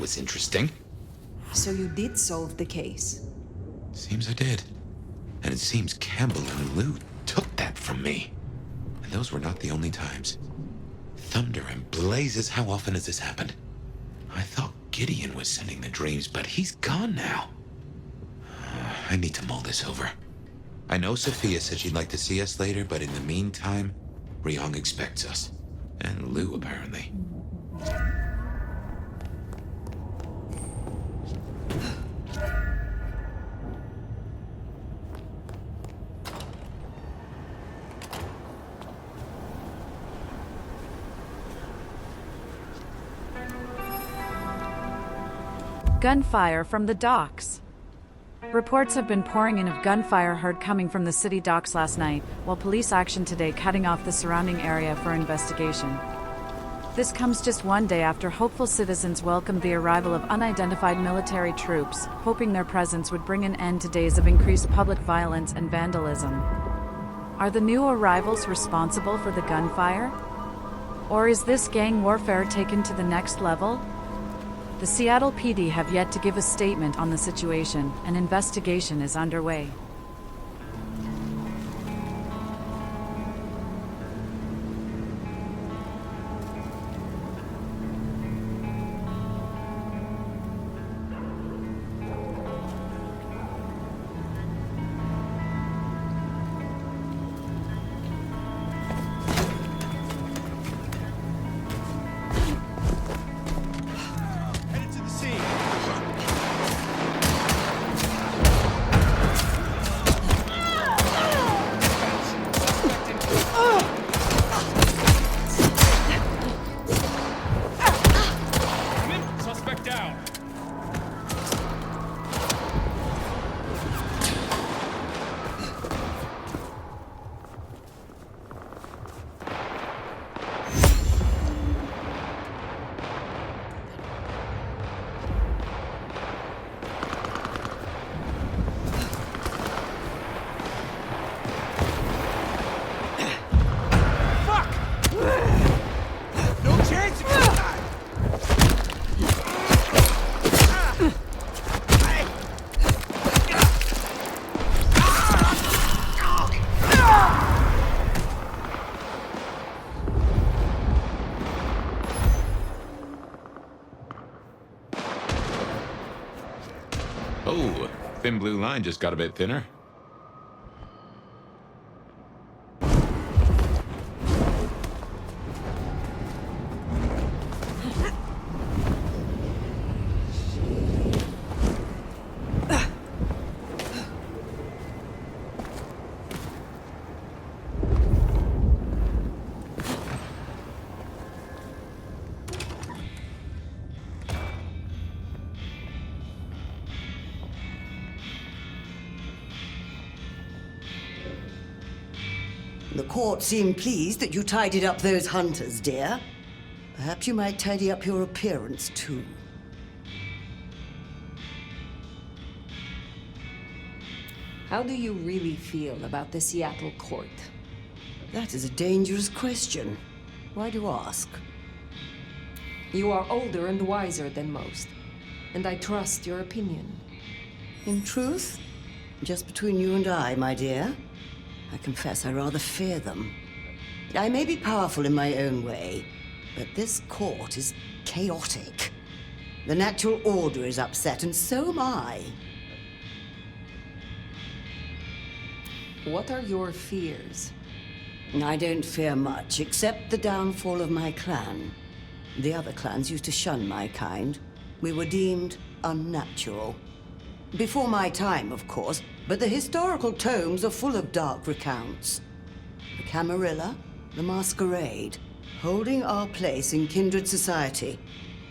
was interesting. So you did solve the case? Seems I did. And it seems Campbell and Lou took that from me. And those were not the only times. Thunder and blazes, how often has this happened? I thought Gideon was sending the dreams, but he's gone now. I need to mull this over. I know Sophia said she'd like to see us later, but in the meantime, Ryong expects us. And Lou, apparently. Gunfire from the docks. Reports have been pouring in of gunfire heard coming from the city docks last night, while police action today cutting off the surrounding area for investigation. This comes just one day after hopeful citizens welcomed the arrival of unidentified military troops, hoping their presence would bring an end to days of increased public violence and vandalism. Are the new arrivals responsible for the gunfire? Or is this gang warfare taken to the next level? The Seattle PD have yet to give a statement on the situation. An investigation is underway. Oh, thin blue line just got a bit thinner. The court seemed pleased that you tidied up those hunters, dear. Perhaps you might tidy up your appearance, too. How do you really feel about the Seattle court? That is a dangerous question. Why do you ask? You are older and wiser than most, and I trust your opinion. In truth, just between you and I, my dear, I confess I rather fear them. I may be powerful in my own way, but this court is chaotic. The natural order is upset, and so am I. What are your fears? I don't fear much, except the downfall of my clan. The other clans used to shun my kind. We were deemed unnatural. Before my time, of course, but the historical tomes are full of dark recounts. The Camarilla, the Masquerade, holding our place in kindred society.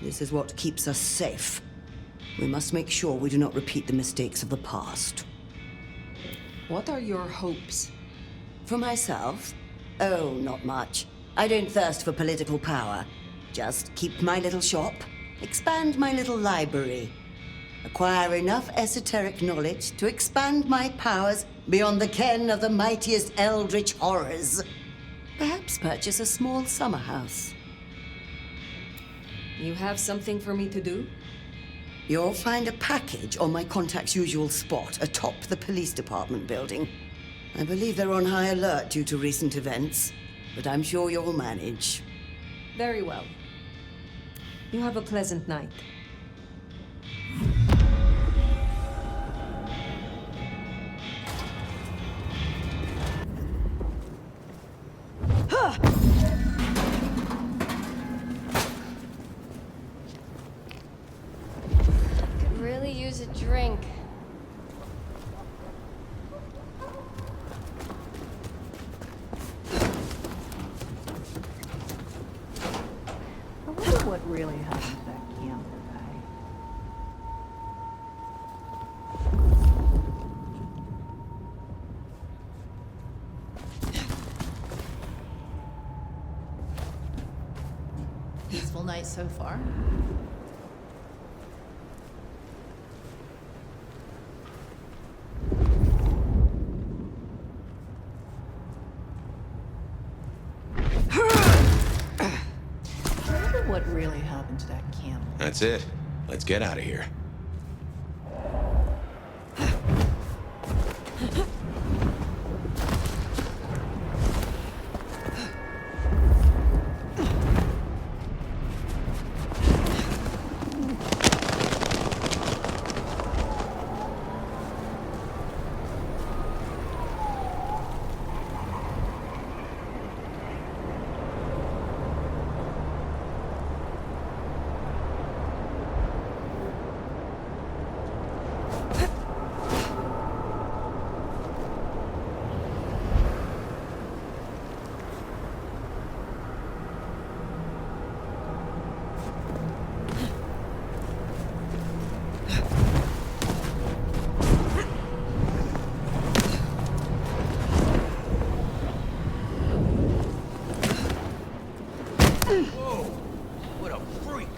This is what keeps us safe. We must make sure we do not repeat the mistakes of the past. What are your hopes? For myself? Oh, not much. I don't thirst for political power. Just keep my little shop, expand my little library, acquire enough esoteric knowledge to expand my powers beyond the ken of the mightiest eldritch horrors. Perhaps purchase a small summer house. You have something for me to do? You'll find a package on my contact's usual spot atop the police department building. I believe they're on high alert due to recent events, but I'm sure you'll manage. Very well. You have a pleasant night. Could really use a drink. I wonder what really happened to that gambler guy. Peaceful night so far. I wonder what really happened to that camp. That's it. Let's get out of here. What a freak!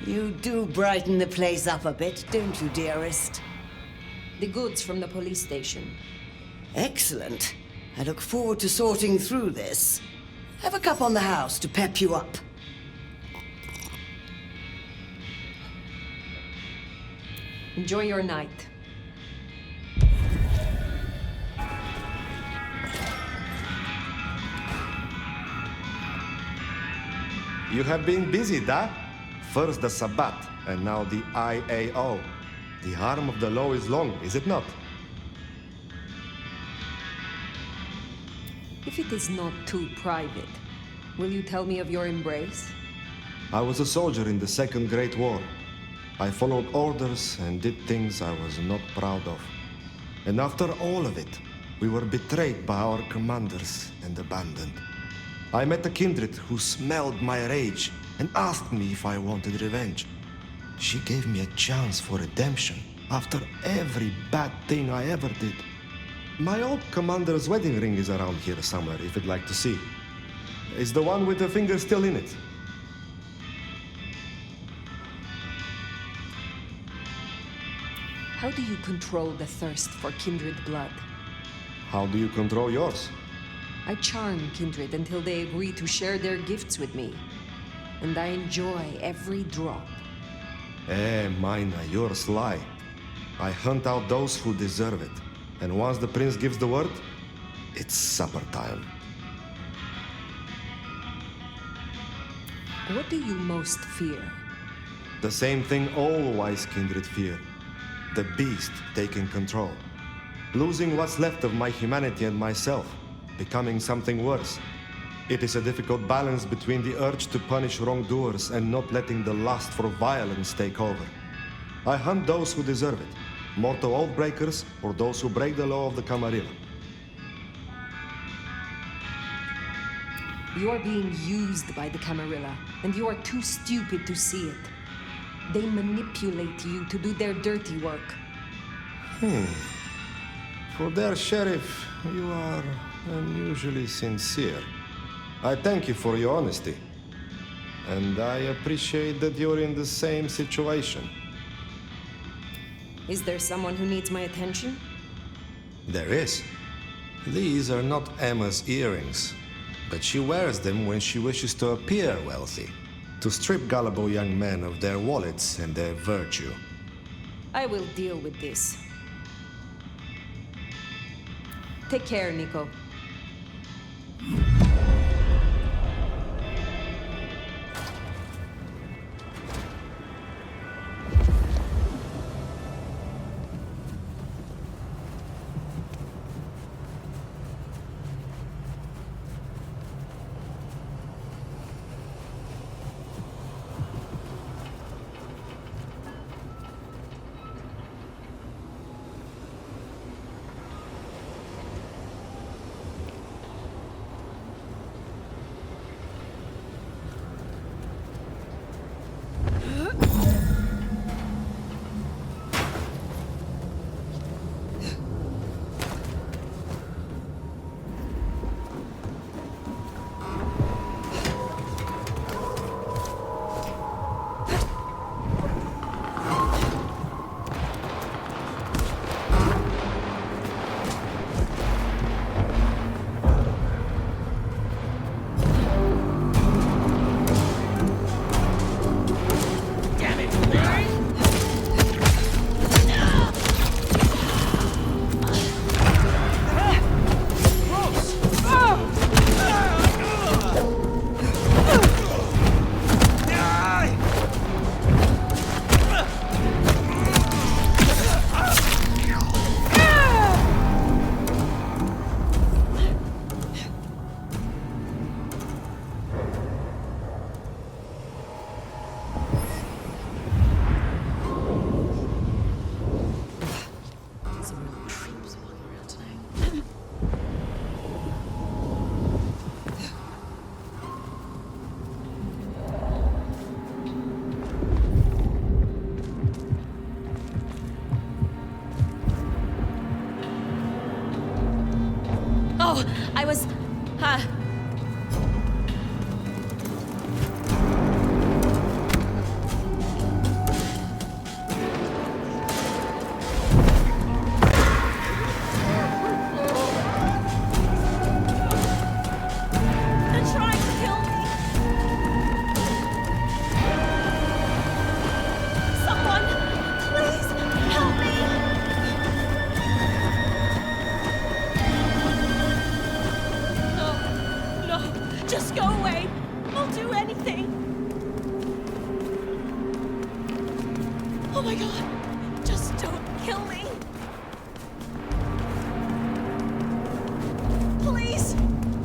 You do brighten the place up a bit, don't you, dearest? The goods from the police station. Excellent. I look forward to sorting through this. Have a cup on the house to pep you up. Enjoy your night. You have been busy, da? First the Sabbat, and now the IAO. The arm of the law is long, is it not? If it is not too private, will you tell me of your embrace? I was a soldier in the Second Great War. I followed orders and did things I was not proud of. And after all of it, we were betrayed by our commanders and abandoned. I met a kindred who smelled my rage and asked me if I wanted revenge. She gave me a chance for redemption after every bad thing I ever did. My old commander's wedding ring is around here somewhere, if you'd like to see. It's the one with the finger still in it. How do you control the thirst for kindred blood? How do you control yours? I charm kindred until they agree to share their gifts with me. And I enjoy every drop. Mina, you're sly. I hunt out those who deserve it. And once the prince gives the word, it's supper time. What do you most fear? The same thing all wise kindred fear. The beast taking control. Losing what's left of my humanity and myself. Becoming something worse. It is a difficult balance between the urge to punish wrongdoers and not letting the lust for violence take over. I hunt those who deserve it. Mortal oath breakers or those who break the law of the Camarilla. You are being used by the Camarilla, and you are too stupid to see it. They manipulate you to do their dirty work. For their sheriff, you are unusually sincere. I thank you for your honesty. And I appreciate that you're in the same situation. Is there someone who needs my attention? There is. These are not Emma's earrings, but she wears them when she wishes to appear wealthy, to strip gullible young men of their wallets and their virtue. I will deal with this. Take care, Nico. Oh, I was... They're trying to kill me. Someone, please, help me. No, just go away. I'll do anything. Oh my God, just don't kill me. Please,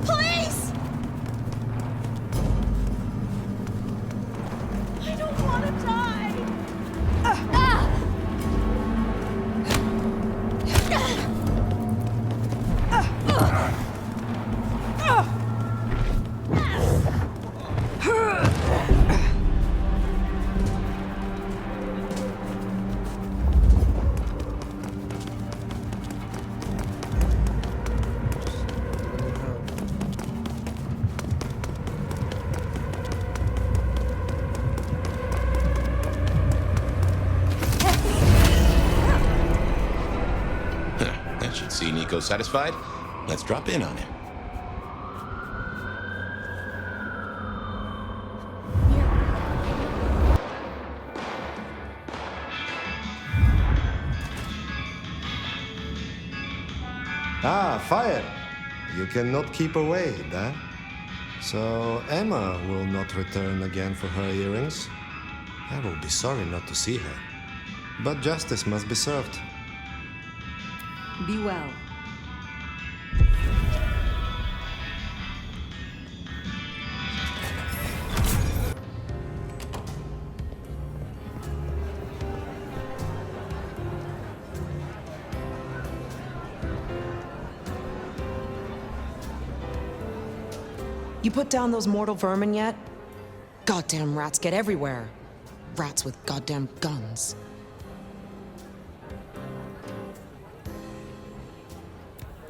please. I don't want to die. That should see Nico satisfied. Let's drop in on him. Ah, fire! You cannot keep away, huh? So Emma will not return again for her earrings. I will be sorry not to see her. But justice must be served. Be well. You put down those mortal vermin yet? Goddamn rats get everywhere. Rats with goddamn guns.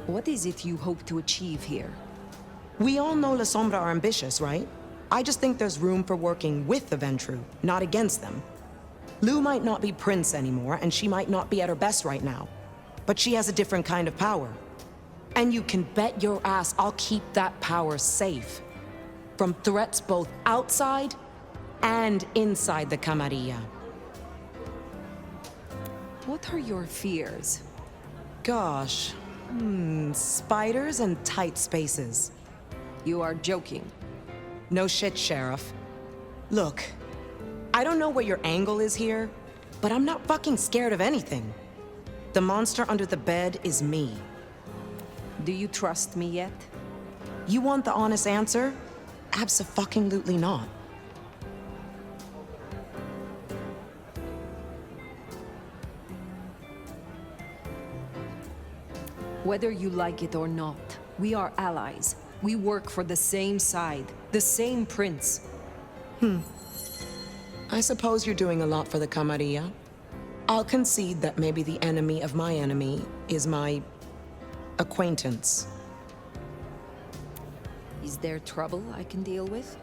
What is it you hope to achieve here? We all know La Sombra are ambitious, right? I just think there's room for working with the Ventru, not against them. Lou might not be Prince anymore, and she might not be at her best right now. but she has a different kind of power. And you can bet your ass I'll keep that power safe. From threats both outside and inside the Camarilla. What are your fears? Gosh. Spiders and tight spaces. You are joking. No shit, Sheriff. Look, I don't know what your angle is here, but I'm not fucking scared of anything. The monster under the bed is me. Do you trust me yet? You want the honest answer? Abso-fucking-lutely not. Whether you like it or not, we are allies. We work for the same side, the same prince. I suppose you're doing a lot for the Camarilla. I'll concede that maybe the enemy of my enemy is my acquaintance. Is there trouble I can deal with?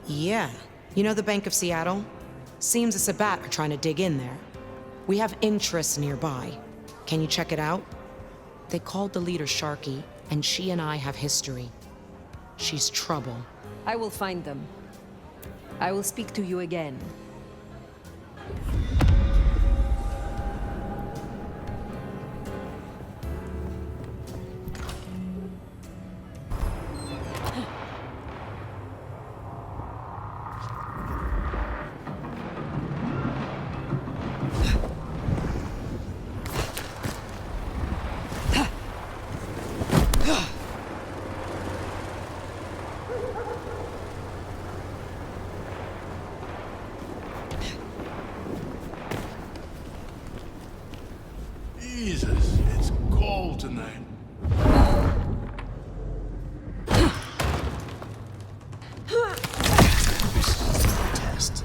Yeah. You know the Bank of Seattle? Seems the Sabbat are trying to dig in there. We have interests nearby. Can you check it out? They called the leader Sharky, and she and I have history. She's trouble. I will find them. I will speak to you again. Jesus, it's cold tonight. This is a test.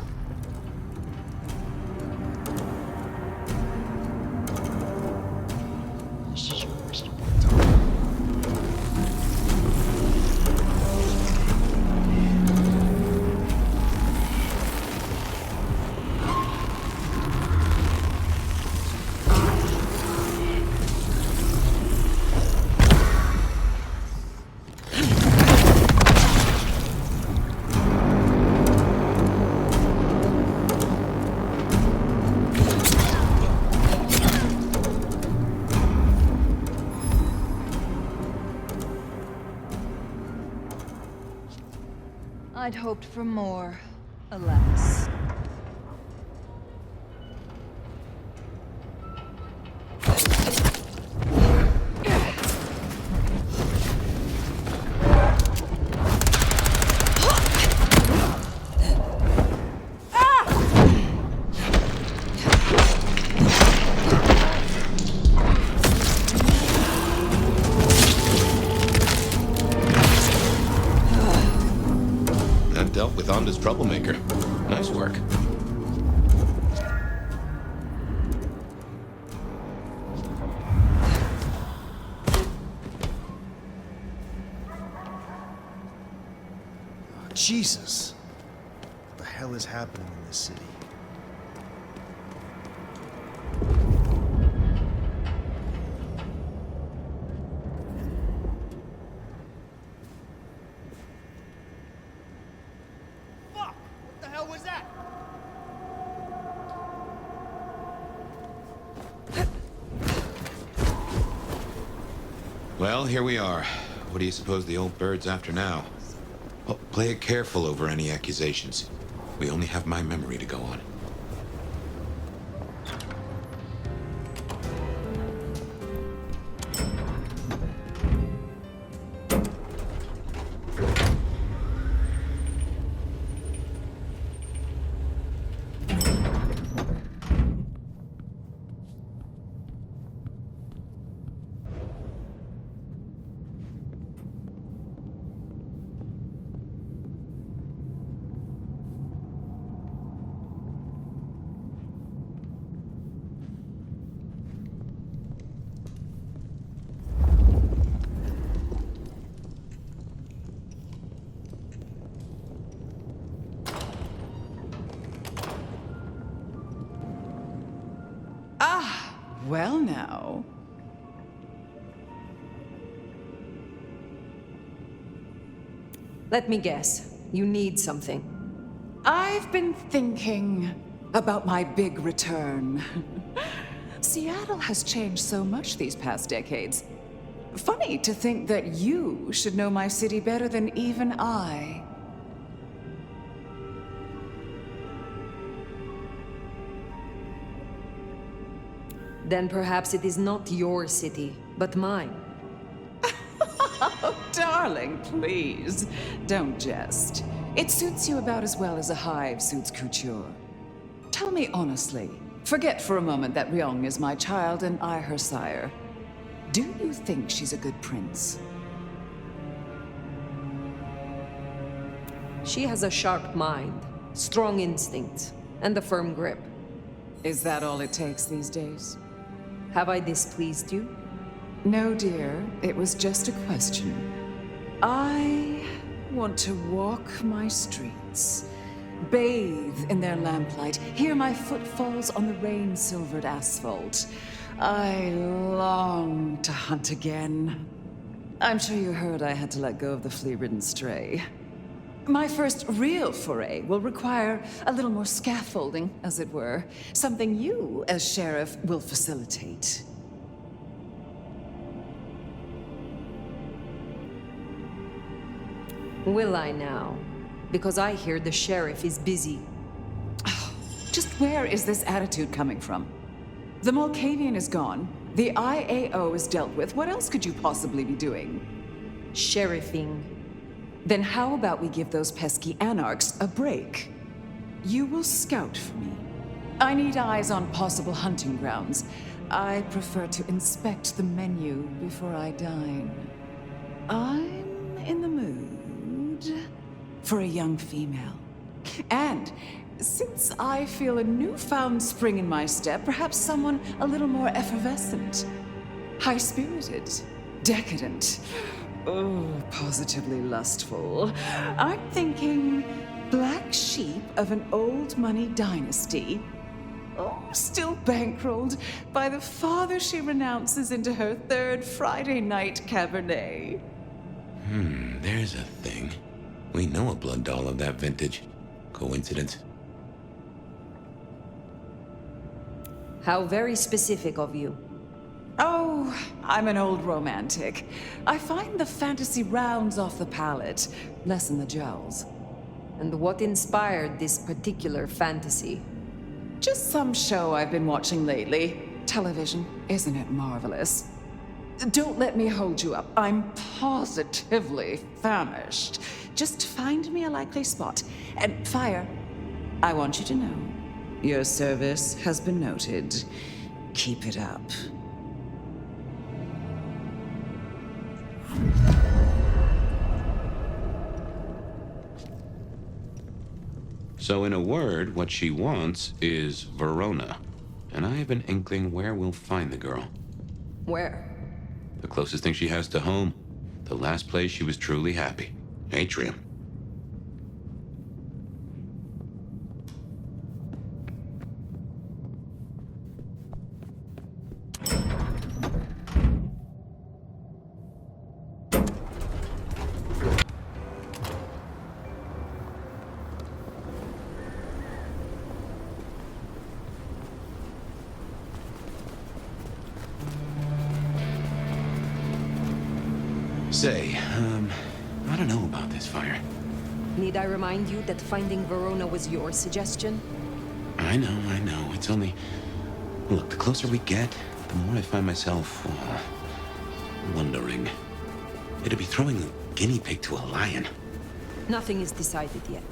I'd hoped for more, alas. Dealt with Onda's troublemaker. Nice work. Jesus. What the hell is happening in this city? Well, here we are. What do you suppose the old bird's after now? Well, play it careful over any accusations. We only have my memory to go on. Well, now. Let me guess. You need something. I've been thinking about my big return. Seattle has changed so much these past decades. Funny to think that you should know my city better than even I. Then perhaps it is not your city, but mine. Oh, darling, please, don't jest. It suits you about as well as a hive suits couture. Tell me honestly, forget for a moment that Ryong is my child and I her sire. Do you think she's a good prince? She has a sharp mind, strong instincts, and a firm grip. Is that all it takes these days? Have I displeased you? No, dear. It was just a question. I want to walk my streets, bathe in their lamplight, hear my footfalls on the rain-silvered asphalt. I long to hunt again. I'm sure you heard I had to let go of the flea-ridden stray. My first real foray will require a little more scaffolding, as it were. Something you, as sheriff, will facilitate. Will I now? Because I hear the sheriff is busy. Just where is this attitude coming from? The Malkavian is gone. The IAO is dealt with. What else could you possibly be doing? Sheriffing. Then how about we give those pesky anarchs a break? You will scout for me. I need eyes on possible hunting grounds. I prefer to inspect the menu before I dine. I'm in the mood for a young female. And since I feel a newfound spring in my step, perhaps someone a little more effervescent, high-spirited, decadent. Oh, positively lustful. I'm thinking black sheep of an old money dynasty. Oh, still bankrolled by the father she renounces into her third Friday night Cabernet. There's a thing. We know a blood doll of that vintage. Coincidence? How very specific of you. Oh, I'm an old romantic. I find the fantasy rounds off the palate, lessen the jowls. And what inspired this particular fantasy? Just some show I've been watching lately. Television, isn't it marvelous? Don't let me hold you up. I'm positively famished. Just find me a likely spot. And Fire, I want you to know, your service has been noted. Keep it up. So in a word, what she wants is Verona. And I have an inkling where we'll find the girl. Where? The closest thing she has to home. The last place she was truly happy. Atrium. Say, I don't know about this, Fire. Need I remind you that finding Verona was your suggestion? I know. It's only... Look, the closer we get, the more I find myself, wondering. It'd be throwing a guinea pig to a lion. Nothing is decided yet.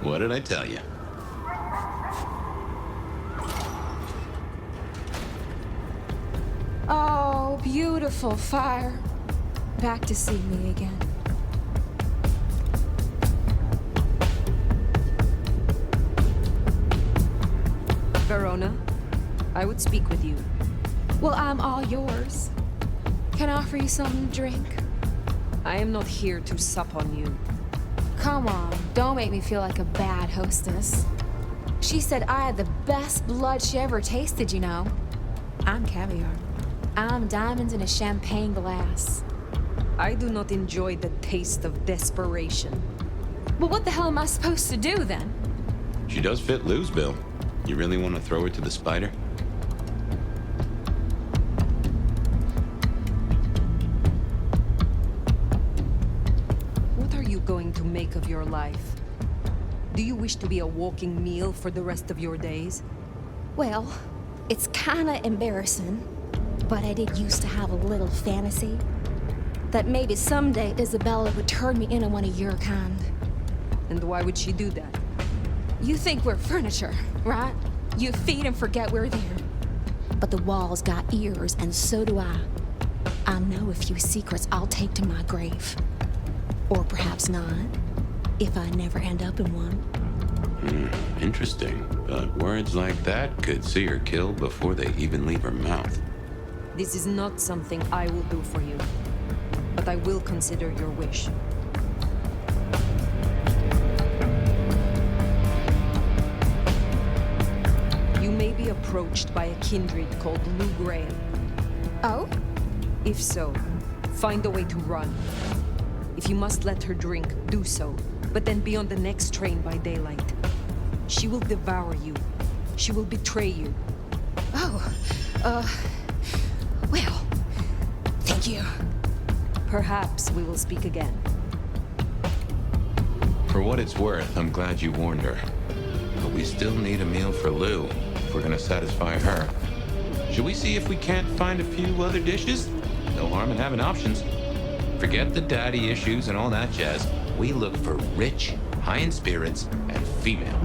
What did I tell you? Oh, beautiful Fire. Back to see me again. Verona, I would speak with you. Well, I'm all yours. Can I offer you something to drink? I am not here to sup on you. Come on, don't make me feel like a bad hostess. She said I had the best blood she ever tasted, you know. I'm caviar. I'm diamonds in a champagne glass. I do not enjoy the taste of desperation. Well, what the hell am I supposed to do then? She does fit Lou's bill. You really want to throw her to the spider? What are you going to make of your life? Do you wish to be a walking meal for the rest of your days? Well, it's kinda embarrassing, but I did used to have a little fantasy that maybe someday Isabella would turn me into one of your kind. And why would she do that? You think we're furniture, right? You feed and forget we're there. But the walls got ears, and so do I. I know a few secrets I'll take to my grave. Or perhaps not, if I never end up in one. Interesting. But words like that could see her killed before they even leave her mouth. This is not something I will do for you, but I will consider your wish. You may be approached by a kindred called Lou Graham. Oh? If so, find a way to run. If you must let her drink, do so, but then be on the next train by daylight. She will devour you. She will betray you. Oh, well, thank you. Perhaps we will speak again. For what it's worth, I'm glad you warned her. But we still need a meal for Lou, if we're gonna satisfy her. Should we see if we can't find a few other dishes? No harm in having options. Forget the daddy issues and all that jazz. We look for rich, high in spirits, and female.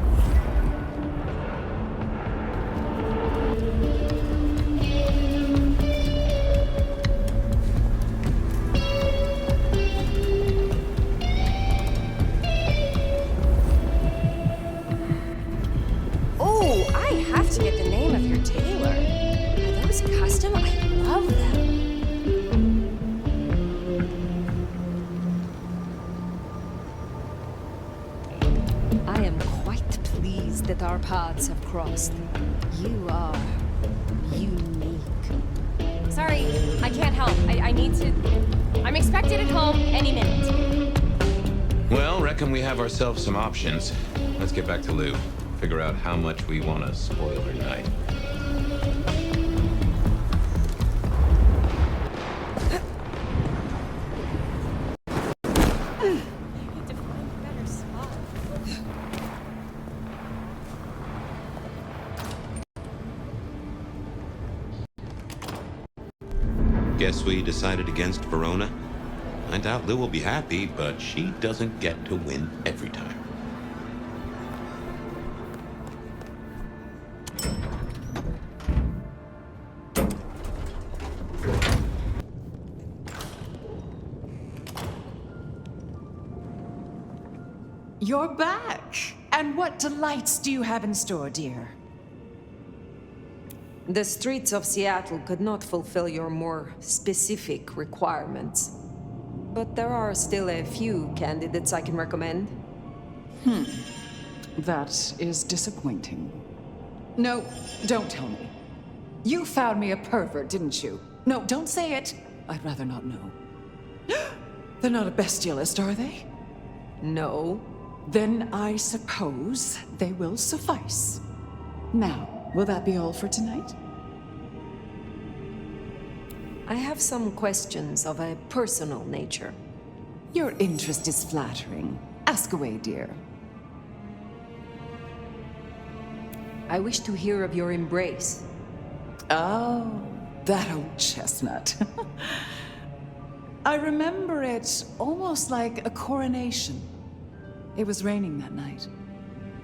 Oh, I have to get the name of your tailor. Are those custom? I love them. I am quite pleased that our paths have crossed. You are unique. Sorry, I can't help. I need to... I'm expected at home any minute. Well, reckon we have ourselves some options. Let's get back to Lou. Figure out how much we want to spoil her night. Guess we decided against Verona? I doubt Lou will be happy, but she doesn't get to win every time. You're back! And what delights do you have in store, dear? The streets of Seattle could not fulfill your more specific requirements. But there are still a few candidates I can recommend. That is disappointing. No, don't tell me. You found me a pervert, didn't you? No, don't say it. I'd rather not know. They're not a bestialist, are they? No. Then I suppose they will suffice. Now, will that be all for tonight? I have some questions of a personal nature. Your interest is flattering. Ask away, dear. I wish to hear of your embrace. Oh, that old chestnut. I remember it almost like a coronation. It was raining that night.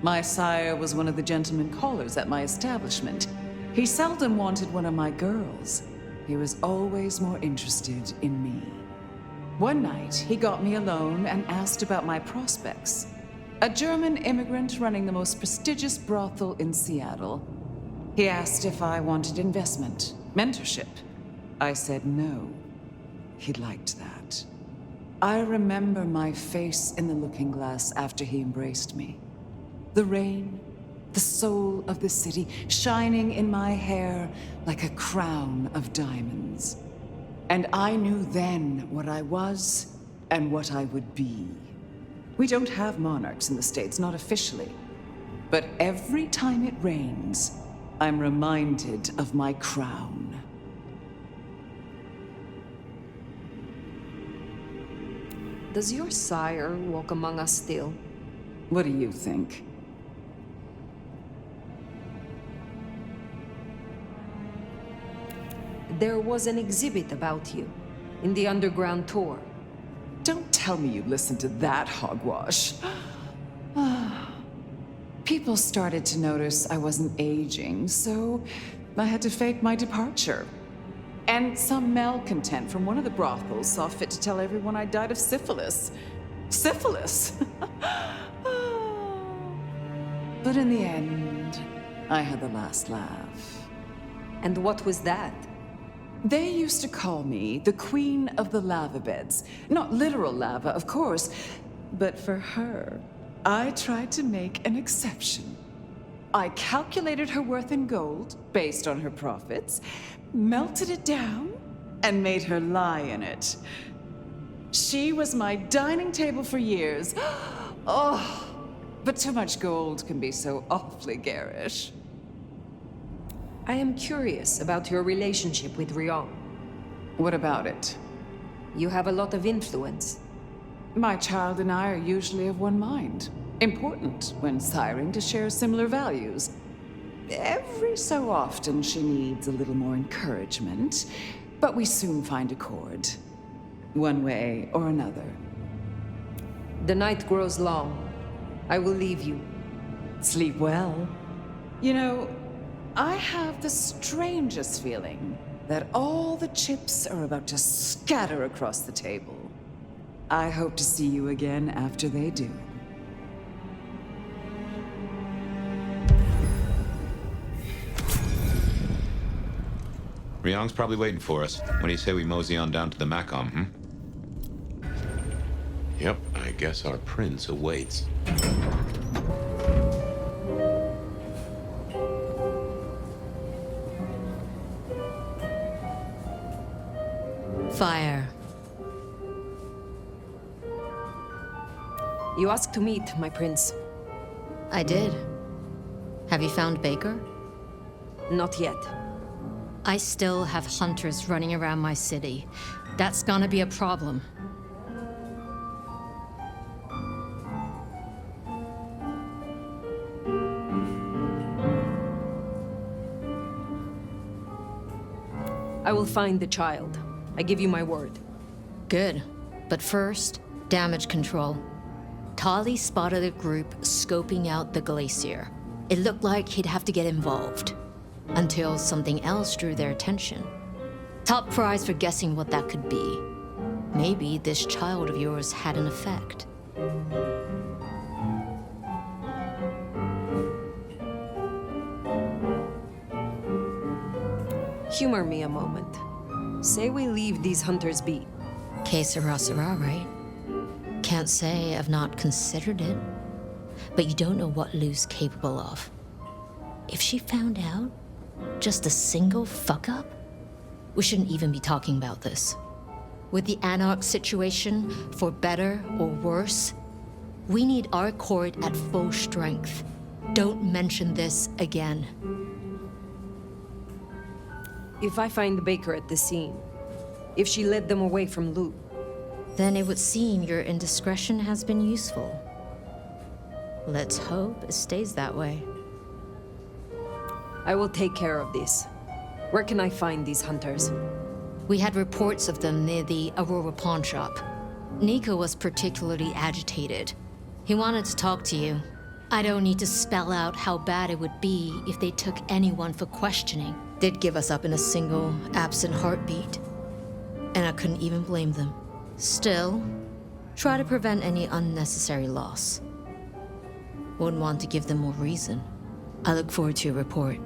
My sire was one of the gentlemen callers at my establishment. He seldom wanted one of my girls. He was always more interested in me. One night, he got me alone and asked about my prospects. A German immigrant running the most prestigious brothel in Seattle. He asked if I wanted investment, mentorship. I said no. He liked that. I remember my face in the looking glass after he embraced me. The rain, the soul of the city, shining in my hair like a crown of diamonds. And I knew then what I was and what I would be. We don't have monarchs in the States, not officially. But every time it rains, I'm reminded of my crown. Does your sire walk among us still? What do you think? There was an exhibit about you in the underground tour. Don't tell me you listened to that hogwash. People started to notice I wasn't aging, so I had to fake my departure. And some malcontent from one of the brothels saw fit to tell everyone I died of syphilis. Syphilis! But in the end, I had the last laugh. And what was that? They used to call me the Queen of the Lava Beds. Not literal lava, of course, but for her, I tried to make an exception. I calculated her worth in gold, based on her profits, melted it down, and made her lie in it. She was my dining table for years. Oh, but too much gold can be so awfully garish. I am curious about your relationship with Rion. What about it? You have a lot of influence. My child and I are usually of one mind. Important when siring to share similar values. Every so often she needs a little more encouragement, but we soon find accord. One way or another. The night grows long. I will leave you. Sleep well. You know, I have the strangest feeling that all the chips are about to scatter across the table. I hope to see you again after they do. Ryong's probably waiting for us. What do you say we mosey on down to the Macom, Yep, I guess our prince awaits. Fire. You asked to meet, my prince. I did. Have you found Baker? Not yet. I still have hunters running around my city. That's gonna be a problem. I will find the child. I give you my word. Good. But first, damage control. Tali spotted a group scoping out the glacier. It looked like he'd have to get involved. Until something else drew their attention. Top prize for guessing what that could be. Maybe this child of yours had an effect. Humor me a moment. Say we leave these hunters be. Que sera, sera, right? Can't say I've not considered it. But you don't know what Lou's capable of. If she found out, just a single fuck-up? We shouldn't even be talking about this. With the Anarch situation, for better or worse, we need our court at full strength. Don't mention this again. If I find Baker at the scene, if she led them away from Lou, Then it would seem your indiscretion has been useful. Let's hope it stays that way. I will take care of this. Where can I find these hunters? We had reports of them near the Aurora pawn shop. Nico was particularly agitated. He wanted to talk to you. I don't need to spell out how bad it would be if they took anyone for questioning. They'd give us up in a single, absent heartbeat. And I couldn't even blame them. Still, try to prevent any unnecessary loss. Wouldn't want to give them more reason. I look forward to your report.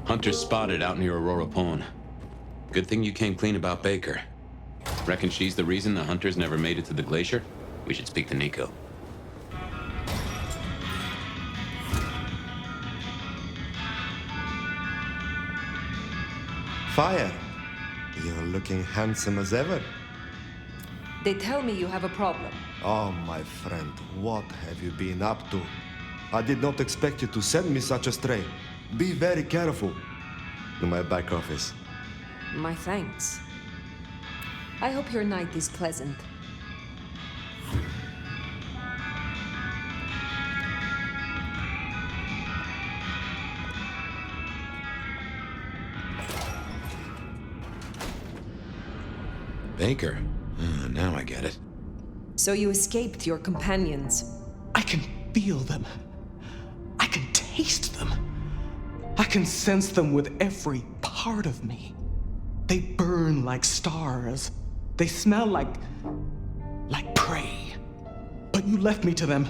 Hunter spotted out near Aurora Pond. Good thing you came clean about Baker. Reckon she's the reason the hunters never made it to the glacier? We should speak to Nico. Fire, you're looking handsome as ever. They tell me you have a problem. Oh, my friend, what have you been up to? I did not expect you to send me such a stray. Be very careful. In my back office. My thanks. I hope your night is pleasant. Baker. Now I get it. So you escaped your companions. I can feel them. I can taste them. I can sense them with every part of me. They burn like stars. They smell like prey. But you left me to them.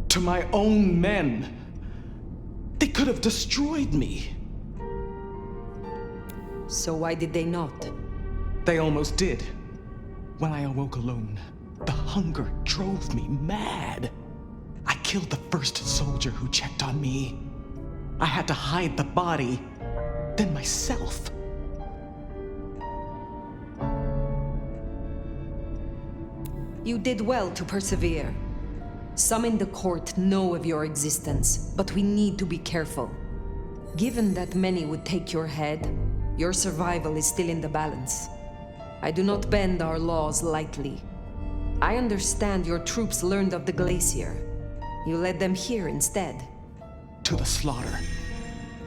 To my own men. They could have destroyed me. So why did they not? They almost did. When I awoke alone, the hunger drove me mad. I killed the first soldier who checked on me. I had to hide the body, then myself. You did well to persevere. Some in the court know of your existence, but we need to be careful. Given that many would take your head, your survival is still in the balance. I do not bend our laws lightly. I understand your troops learned of the glacier. You led them here instead. To the slaughter.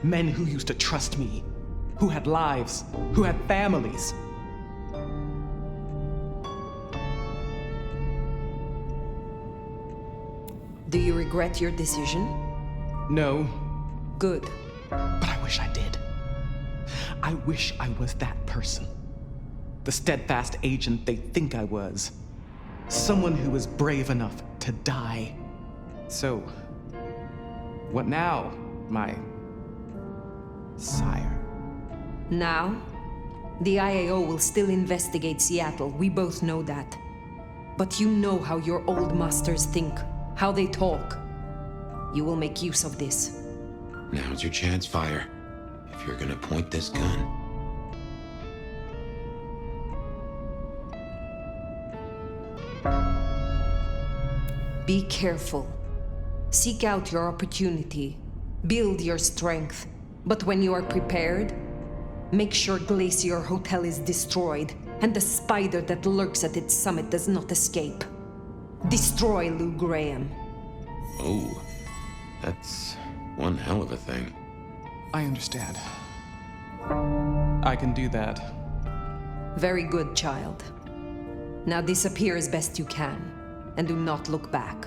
Men who used to trust me, who had lives, who had families. Do you regret your decision? No. Good. But I wish I did. I wish I was that person. The steadfast agent they think I was. Someone who was brave enough to die. So, what now, my sire? Now? The IAO will still investigate Seattle, we both know that. But you know how your old masters think, how they talk. You will make use of this. Now's your chance, Fire. If you're gonna point this gun. Be careful. Seek out your opportunity. Build your strength. But when you are prepared, make sure Glacier Hotel is destroyed and the spider that lurks at its summit does not escape. Destroy Lou Graham. Oh, that's one hell of a thing. I understand. I can do that. Very good, child. Now disappear as best you can, and do not look back.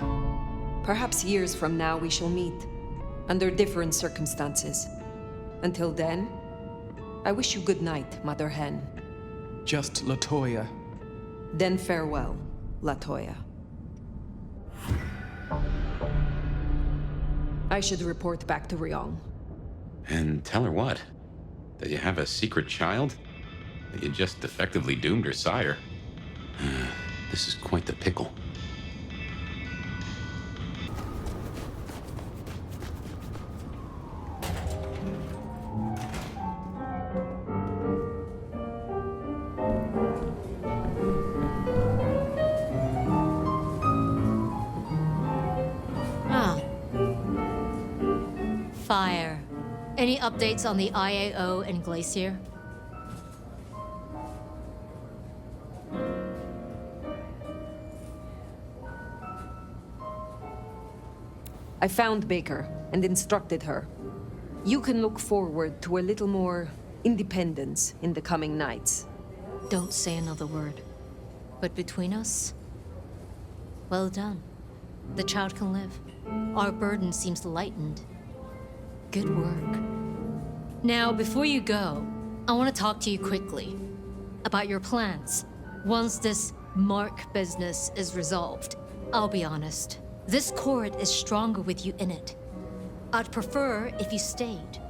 Perhaps years from now we shall meet, under different circumstances. Until then, I wish you good night, Mother Hen. Just Latoya. Then farewell, Latoya. I should report back to Ryong. And tell her what? That you have a secret child? That you just effectively doomed her sire? This is quite the pickle. Fire. Any updates on the IAO and Glacier? I found Baker and instructed her. You can look forward to a little more independence in the coming nights. Don't say another word. But between us, well done. The child can live. Our burden seems lightened. Good work. Now, before you go, I want to talk to you quickly about your plans. Once this Mark business is resolved, I'll be honest. This court is stronger with you in it. I'd prefer if you stayed.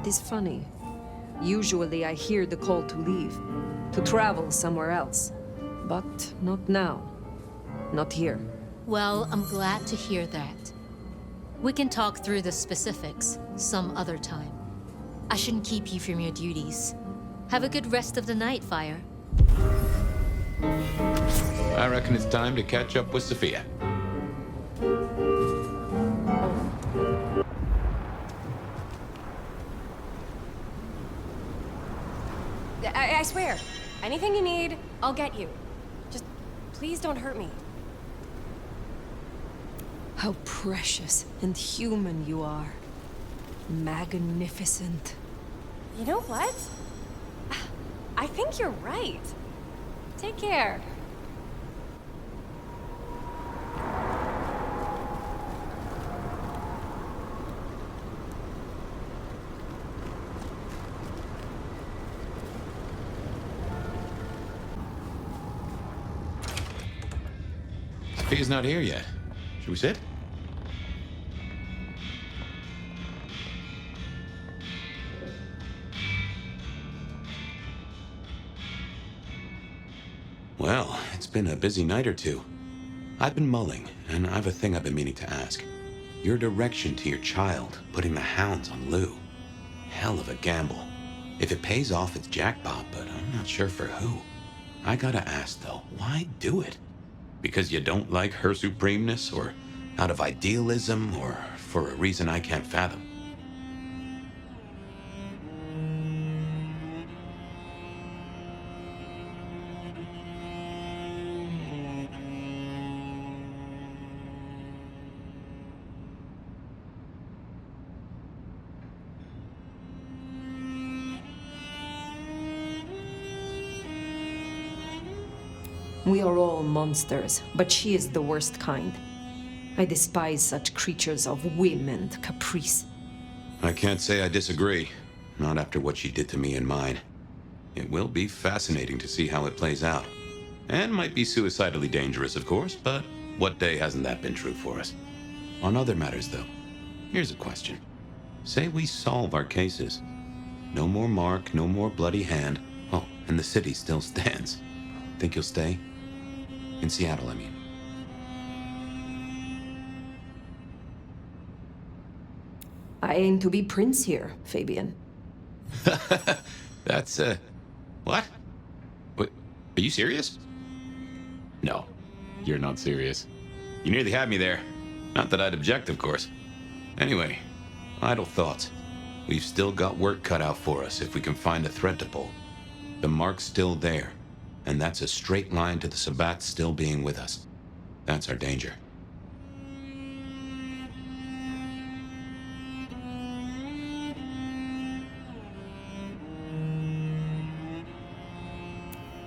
It is funny. Usually I hear the call to leave, to travel somewhere else. But not now. Not here. Well, I'm glad to hear that. We can talk through the specifics some other time. I shouldn't keep you from your duties. Have a good rest of the night, Fire. I reckon it's time to catch up with Sophia. I swear, anything you need, I'll get you. Just please don't hurt me. How precious and human you are. Magnificent. You know what? I think you're right. Take care. Sophia's not here yet. Should we sit? Well, it's been a busy night or two. I've been mulling, and I've a thing I've been meaning to ask. Your direction to your child, putting the hounds on Lou. Hell of a gamble. If it pays off, it's jackpot, but I'm not sure for who. I gotta ask, though, why do it? Because you don't like her supremeness, or out of idealism, or for a reason I can't fathom? We are all monsters, but she is the worst kind. I despise such creatures of whim and caprice. I can't say I disagree. Not after what she did to me and mine. It will be fascinating to see how it plays out. And might be suicidally dangerous, of course, but what day hasn't that been true for us? On other matters, though, here's a question. Say we solve our cases. No more Mark, no more bloody hand. Oh, and the city still stands. Think you'll stay? In Seattle, I mean. I aim to be prince here, Fabian. That's, what? What? Are you serious? No, you're not serious. You nearly had me there. Not that I'd object, of course. Anyway, idle thoughts. We've still got work cut out for us if we can find a thread to pull. The mark's still there, and that's a straight line to the Sabbat still being with us. That's our danger.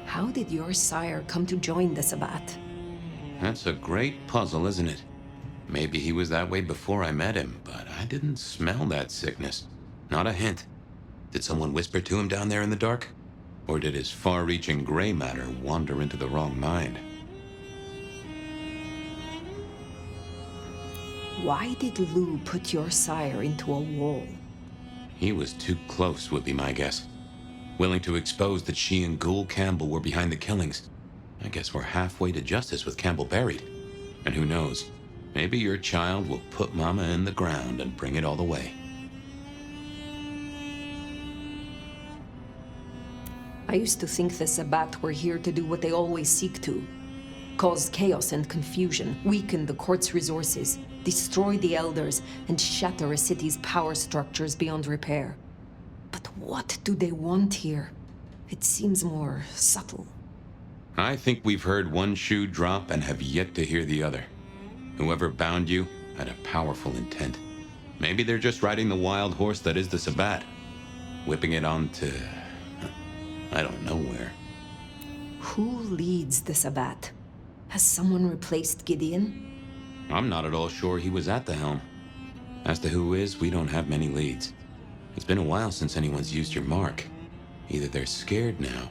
How did your sire come to join the Sabbat? That's a great puzzle, isn't it? Maybe he was that way before I met him, but I didn't smell that sickness. Not a hint. Did someone whisper to him down there in the dark? Or did his far-reaching gray matter wander into the wrong mind? Why did Lou put your sire into a wall? He was too close, would be my guess. Willing to expose that she and Ghoul Campbell were behind the killings. I guess we're halfway to justice with Campbell buried. And who knows, maybe your child will put Mama in the ground and bring it all the way. I used to think the Sabbat were here to do what they always seek to. Cause chaos and confusion, weaken the court's resources, destroy the elders, and shatter a city's power structures beyond repair. But what do they want here? It seems more subtle. I think we've heard one shoe drop and have yet to hear the other. Whoever bound you had a powerful intent. Maybe they're just riding the wild horse that is the Sabbat, whipping it on to... I don't know where. Who leads the Sabbat? Has someone replaced Gideon? I'm not at all sure he was at the helm. As to who is, we don't have many leads. It's been a while since anyone's used your mark. Either they're scared now,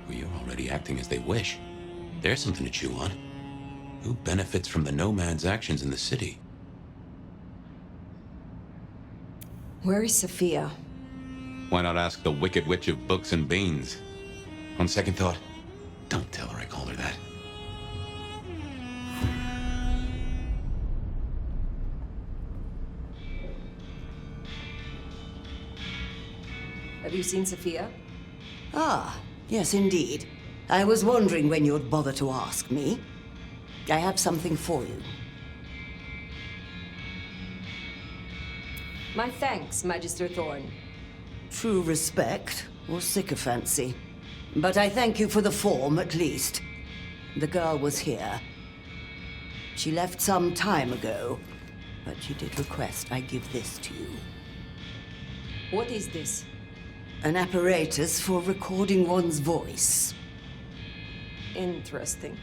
or you're already acting as they wish. There's something to chew on. Who benefits from the Nomad's actions in the city? Where is Sophia? Why not ask the Wicked Witch of Books and Beans? On second thought, don't tell her I called her that. Have you seen Sophia? Ah, yes, indeed. I was wondering when you'd bother to ask me. I have something for you. My thanks, Magister Thorne. True respect or sycophancy. But I thank you for the form, at least. The girl was here. She left some time ago, but she did request I give this to you. What is this? An apparatus for recording one's voice. Interesting.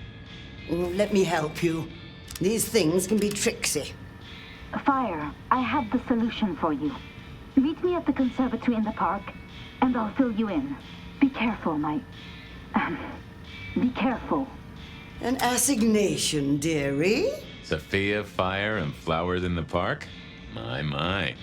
Let me help you. These things can be tricksy. Fire, I have the solution for you. Meet me at the conservatory in the park, and I'll fill you in. Be careful, be careful. An assignation, dearie? Sophia, fire, and flowers in the park? My.